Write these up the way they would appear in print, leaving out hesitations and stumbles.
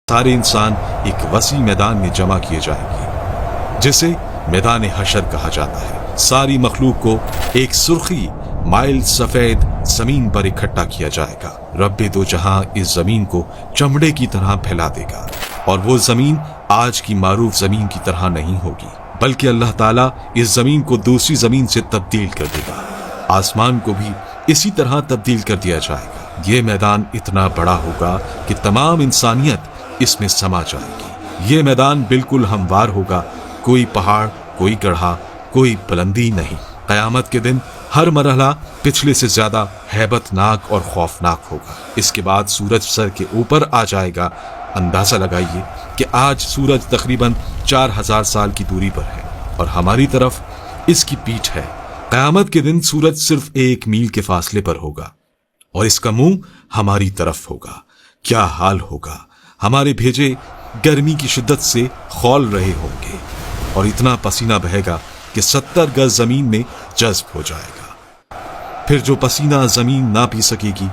सारे इंसान एक वसी मैदान में जमा किए जाएंगे जिसे मैदान हशर कहा जाता है। सारी मखलूक को एक सुर्खी माइल सफेद जमीन पर इकट्ठा किया जाएगा। रब्बे दो जहां इस जमीन को चमड़े की तरह फैला देगा और वो जमीन आज की मारूफ जमीन की तरह नहीं होगी, बल्कि अल्लाह ताला इस जमीन को दूसरी जमीन से तब्दील कर देगा। आसमान को भी इसी तरह तब्दील कर दिया जाएगा। ये मैदान इतना बड़ा होगा कि तमाम इंसानियत इसमें समा जाएगी। ये मैदान बिल्कुल हमवार होगा, कोई पहाड़, कोई गढ़ा, कोई बुलंदी नहीं। क़यामत के दिन हर मरहला पिछले से ज्यादा हैबतनाक और खौफनाक होगा। इसके बाद सूरज सर के ऊपर आ जाएगा। अंदाजा लगाइए कि आज सूरज तकरीबन 4000 साल की दूरी पर है और हमारी तरफ इसकी पीठ है। क़यामत के दिन सूरज सिर्फ 1 मील के फासले पर होगा और इसका मुंह हमारी तरफ होगा। क्या हाल होगा। हमारे भेजे गर्मी की शिद्दत से खौल रहे होंगे और इतना पसीना बहेगा कि 70 गज जमीन में जज्ब हो जाएगा। फिर जो पसीना जमीन ना पी सकेगी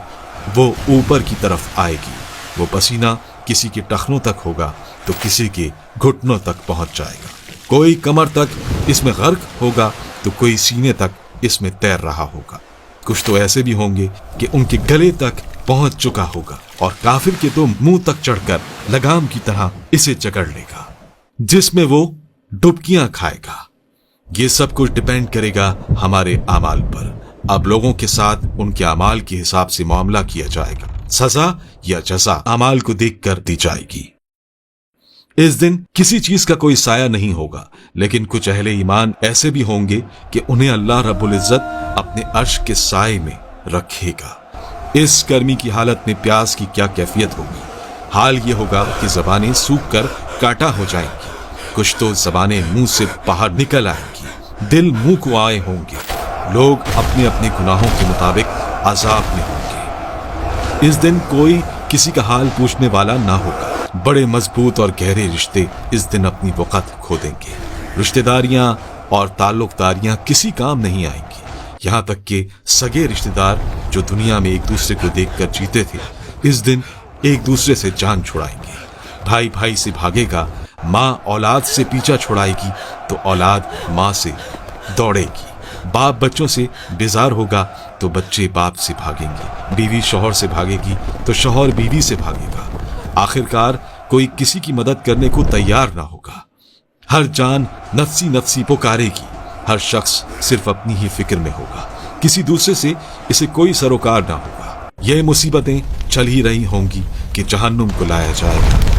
वो ऊपर की तरफ आएगी। वो पसीना किसी के टखनों तक होगा तो किसी के घुटनों तक पहुंच जाएगा। कोई कमर तक इसमें गर्क होगा तो कोई सीने तक इसमें तैर रहा होगा। कुछ तो ऐसे भी होंगे कि उनके गले तक पहुंच चुका होगा और काफिर के तो मुंह तक चढ़कर लगाम की तरह इसे जकड़ लेगा, जिसमें वो डुबकियां खाएगा। ये सब कुछ डिपेंड करेगा हमारे अमाल पर। अब लोगों के साथ उनके अमाल के हिसाब से मामला किया जाएगा। सजा या जजा अमाल को देखकर दी जाएगी। इस दिन किसी चीज का कोई साया नहीं होगा, लेकिन कुछ अहले ईमान ऐसे भी होंगे कि उन्हें अल्लाह रब्बुल इज्जत अपने अर्श के साए में रखेगा। इस गर्मी की हालत में प्यास की क्या कैफियत होगी। हाल ये होगा कि जबानें सूख कर काटा हो जाएंगी। कुछ तो जबानें मुंह से बाहर निकल आएंगी। दिल मुंह को आए होंगे। लोग अपने अपने गुनाहों के मुताबिक अजाब में होंगे। इस दिन कोई किसी का हाल पूछने वाला ना होगा। बड़े मजबूत और गहरे रिश्ते इस दिन अपनी वक़्त खो देंगे। रिश्तेदारियां और ताल्लुकदारियां किसी काम नहीं आएंगी। यहाँ तक कि सगे रिश्तेदार जो दुनिया में एक दूसरे को देखकर जीते थे, इस दिन एक दूसरे से जान छुड़ाएंगे। भाई भाई से भागेगा, माँ औलाद से पीछा छुड़ाएगी तो औलाद माँ से दौड़ेगी। बाप बच्चों से बेजार होगा तो बच्चे बाप से भागेंगे। बीवी शौहर से भागेगी तो शौहर बीवी से भागेगा। आखिरकार कोई किसी की मदद करने को तैयार ना होगा। हर जान नफ्सी नफ्सी पुकारेगी। हर शख्स सिर्फ अपनी ही फिक्र में होगा। किसी दूसरे से इसे कोई सरोकार ना होगा। ये मुसीबतें चल ही रही होंगी कि जहन्नुम को लाया जाएगा।